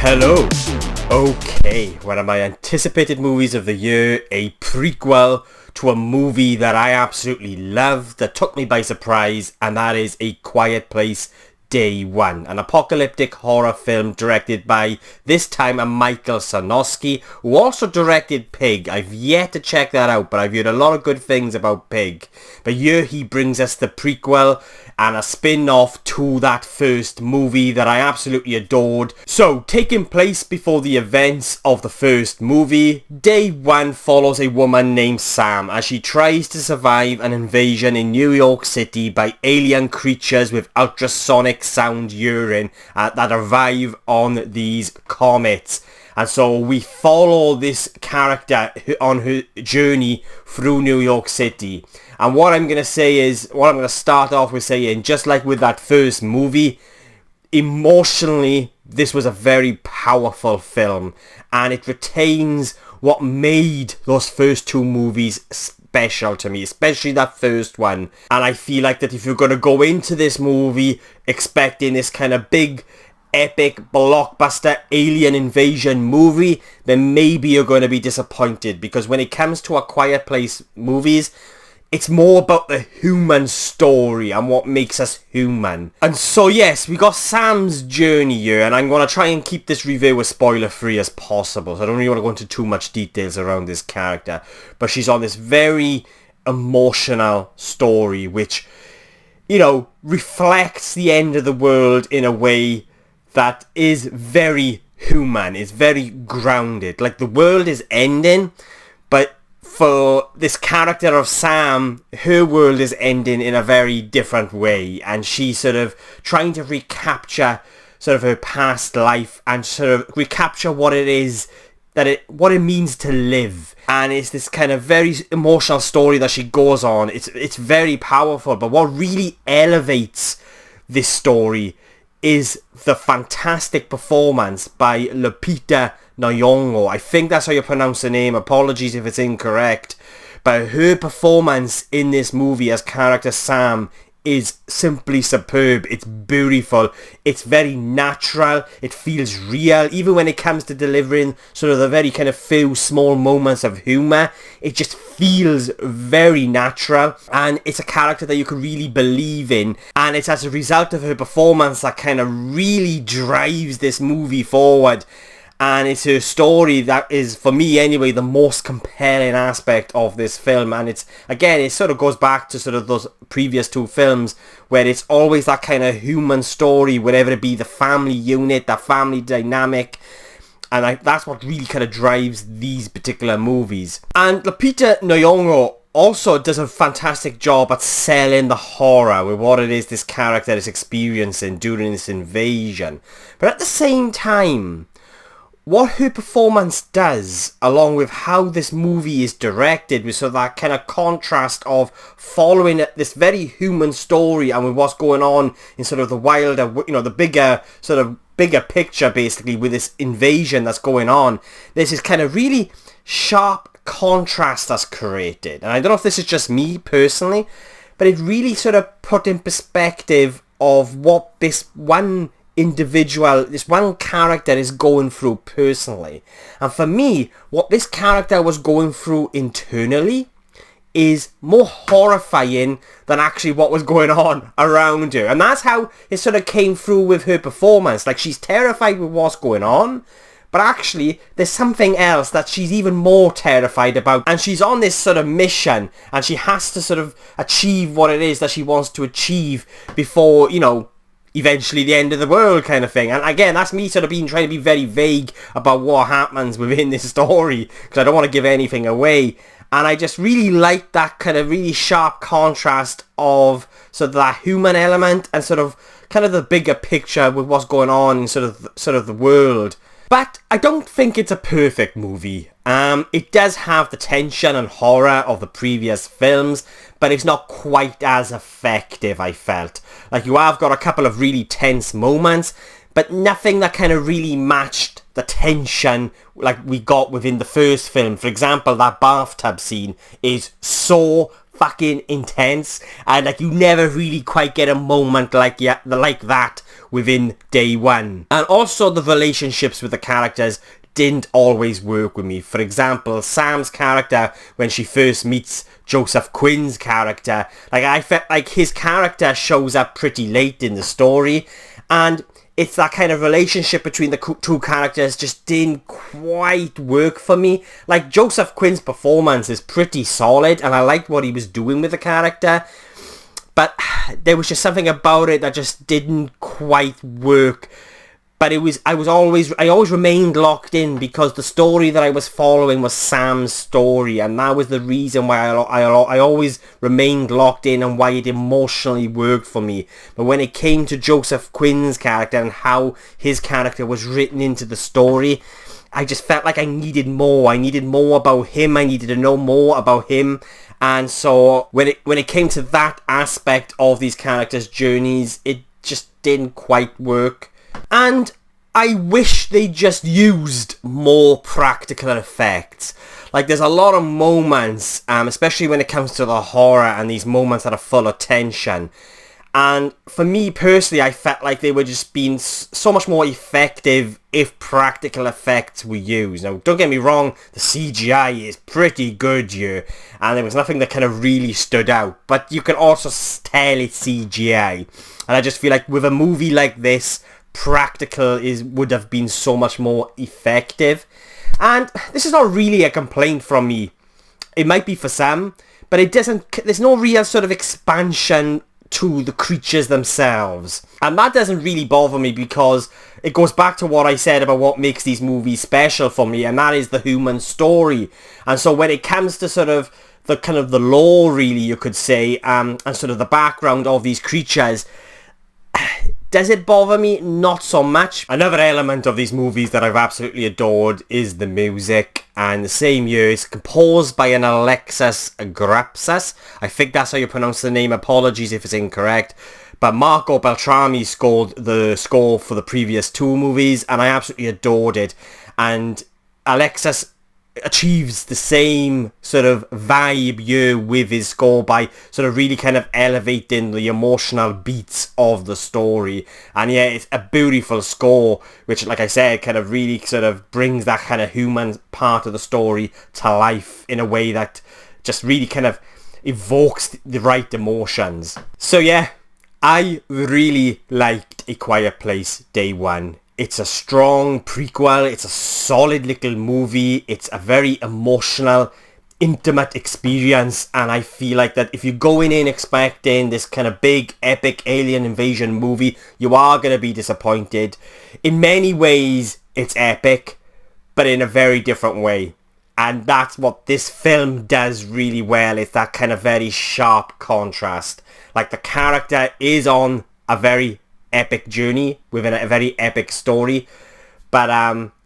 Hello. Okay, one of my anticipated movies of the year, a prequel to a movie that I absolutely love, that took me by surprise, and that is A Quiet Place Day One, an apocalyptic horror film directed by, this time, a Michael Sarnoski, who also directed Pig. I've yet to check that out, but I've heard a lot of good things about Pig. But here he brings us the prequel and a spin-off to that first movie that I absolutely adored. So, taking place before the events of the first movie, Day One follows a woman named Sam as she tries to survive an invasion in New York City by alien creatures with ultrasonic sound urine that arrive on these comets. And so we follow this character on her journey through New York City. And what I'm going to start off with saying, just like with that first movie, emotionally, this was a very powerful film. And it retains what made those first two movies special to me, especially that first one. And I feel like that if you're going to go into this movie expecting this kind of big, epic, blockbuster alien invasion movie, then maybe you're going to be disappointed. Because when it comes to A Quiet Place movies, it's more about the human story and what makes us human. And so yes, we got Sam's journey here, and I'm going to try and keep this review as spoiler free as possible, so I don't really want to go into too much details around this character. But she's on this very emotional story which, you know, reflects the end of the world in a way that is very human, is very grounded. Like, the world is ending, but for this character of Sam, her world is ending in a very different way, and she's sort of trying to recapture sort of her past life and sort of recapture what it is, what it means to live. And it's this kind of very emotional story that she goes on. It's very powerful, but what really elevates this story is the fantastic performance by Lupita Nyong'o. I think that's how you pronounce the name. Apologies if it's incorrect. But her performance in this movie as character Sam is simply superb. It's beautiful. It's very natural. It feels real. Even when it comes to delivering sort of the very kind of few small moments of humour, it just feels very natural. And it's a character that you can really believe in. And it's as a result of her performance that kind of really drives this movie forward. And it's her story that is, for me anyway, the most compelling aspect of this film. And it's, again, it sort of goes back to sort of those previous two films where it's always that kind of human story, whether it be the family unit, the family dynamic. And that's what really kind of drives these particular movies. And Lupita Nyong'o also does a fantastic job at selling the horror with what it is this character is experiencing during this invasion. But at the same time, what her performance does, along with how this movie is directed, with sort of that kind of contrast of following this very human story and with what's going on in sort of the wilder, you know, the bigger picture, basically, with this invasion that's going on. There's this kind of really sharp contrast that's created. And I don't know if this is just me personally, but it really sort of put in perspective of what this one individual, this one character is going through personally. And for me, what this character was going through internally is more horrifying than actually what was going on around her. And that's how it sort of came through with her performance. Like, she's terrified with what's going on, but actually there's something else that she's even more terrified about. And she's on this sort of mission, and she has to sort of achieve what it is that she wants to achieve before, you know, eventually the end of the world kind of thing. And again, that's me sort of trying to be very vague about what happens within this story, because I don't want to give anything away. And I just really like that kind of really sharp contrast of sort of that human element and sort of kind of the bigger picture with what's going on in sort of the world. But I don't think it's a perfect movie. It does have the tension and horror of the previous films, but it's not quite as effective, I felt. Like, you have got a couple of really tense moments, but nothing that kind of really matched the tension like we got within the first film. For example, that bathtub scene is so fucking intense, and like you never really quite get a moment like that within day one. And also the relationships with the characters didn't always work with me. For example, Sam's character, when she first meets Joseph Quinn's character, like I felt like his character shows up pretty late in the story, and it's that kind of relationship between the two characters just didn't quite work for me. Like, Joseph Quinn's performance is pretty solid, and I liked what he was doing with the character, but there was just something about it that just didn't quite work. But I always remained locked in because the story that I was following was Sam's story, and that was the reason why I always remained locked in and why it emotionally worked for me. But when it came to Joseph Quinn's character and how his character was written into the story, I just felt like I needed more. I needed more about him. I needed to know more about him. And so when it came to that aspect of these characters' journeys, it just didn't quite work. And I wish they just used more practical effects. Like, there's a lot of moments, especially when it comes to the horror and these moments that are full of tension. And for me personally, I felt like they were just being so much more effective if practical effects were used. Now, don't get me wrong, the CGI is pretty good here, and there was nothing that kind of really stood out. But you can also tell it's CGI. And I just feel like with a movie like this, practical would have been so much more effective. And this is not really a complaint from me. It might be for some, but there's no real sort of expansion to the creatures themselves. And that doesn't really bother me because it goes back to what I said about what makes these movies special for me, and that is the human story. And so when it comes to sort of the kind of the lore, really, you could say, and sort of the background of these creatures, does it bother me? Not so much. Another element of these movies that I've absolutely adored is the music. And the same year, it's composed by an Alexis Grapsas. I think that's how you pronounce the name. Apologies if it's incorrect. But Marco Beltrami scored the score for the previous two movies, and I absolutely adored it. And Alexis achieves the same sort of vibe here with his score by sort of really kind of elevating the emotional beats of the story. And yeah, it's a beautiful score, which, like I said, kind of really sort of brings that kind of human part of the story to life in a way that just really kind of evokes the right emotions. So yeah, I really liked A Quiet Place Day One. It's a strong prequel, it's a solid little movie, it's a very emotional, intimate experience, and I feel like that if you're going in expecting this kind of big, epic alien invasion movie, you are going to be disappointed. In many ways, it's epic, but in a very different way. And that's what this film does really well, it's that kind of very sharp contrast. Like, the character is on a very epic journey within a very epic story, but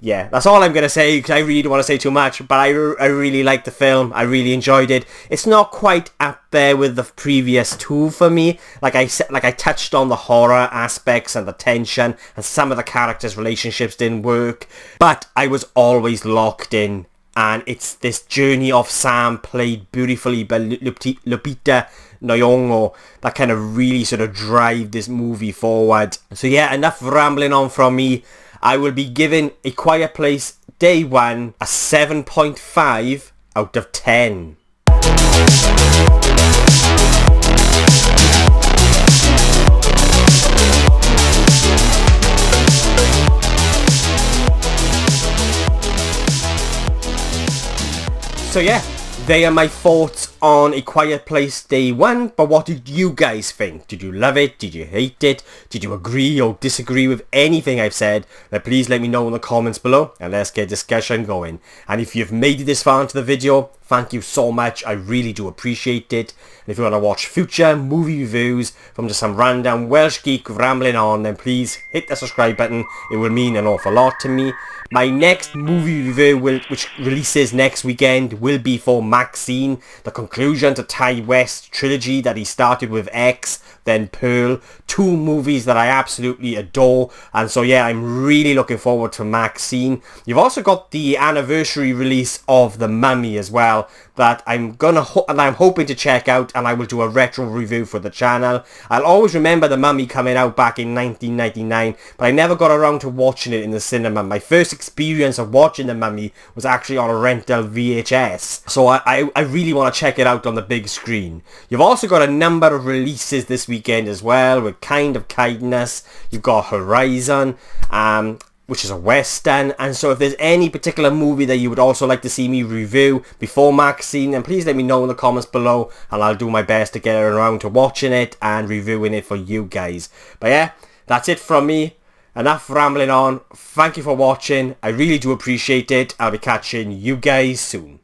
yeah, that's all I'm gonna say because I really don't want to say too much. But I really liked the film. I really enjoyed it. It's not quite up there with the previous two for me. Like I said, like I touched on the horror aspects and the tension, and some of the characters' relationships didn't work, but I was always locked in. And it's this journey of Sam, played beautifully by Lupita Nyong'o, that kind of really sort of drive this movie forward. So yeah, enough rambling on from me. I will be giving A Quiet Place Day One a 7.5 out of 10. So yeah, they are my thoughts on A Quiet Place Day One, but what did you guys think? Did you love it? Did you hate it? Did you agree or disagree with anything I've said? Then please let me know in the comments below, and let's get discussion going. And if you've made it this far into the video, thank you so much, I really do appreciate it. And if you want to watch future movie reviews from just some random Welsh geek rambling on, then please hit the subscribe button, it will mean an awful lot to me. My next movie review, which releases next weekend, will be for Maxine, the conclusion to Ty West's trilogy that he started with X, then Pearl, two movies that I absolutely adore, and so yeah, I'm really looking forward to Maxine. You've also got the anniversary release of The Mummy as well that I'm hoping to check out, and I will do a retro review for the channel. I'll always remember The Mummy coming out back in 1999, but I never got around to watching it in the cinema. My first experience of watching The Mummy was actually on a rental VHS, so I really want to check it out on the big screen. You've also got a number of releases this weekend as well, with Kind of Kindness. You've got Horizon, which is a western, and so if there's any particular movie that you would also like to see me review before Maxine, then please let me know in the comments below, and I'll do my best to get around to watching it and reviewing it for you guys. But yeah, that's it from me. Enough rambling on. Thank you for watching. I really do appreciate it. I'll be catching you guys soon.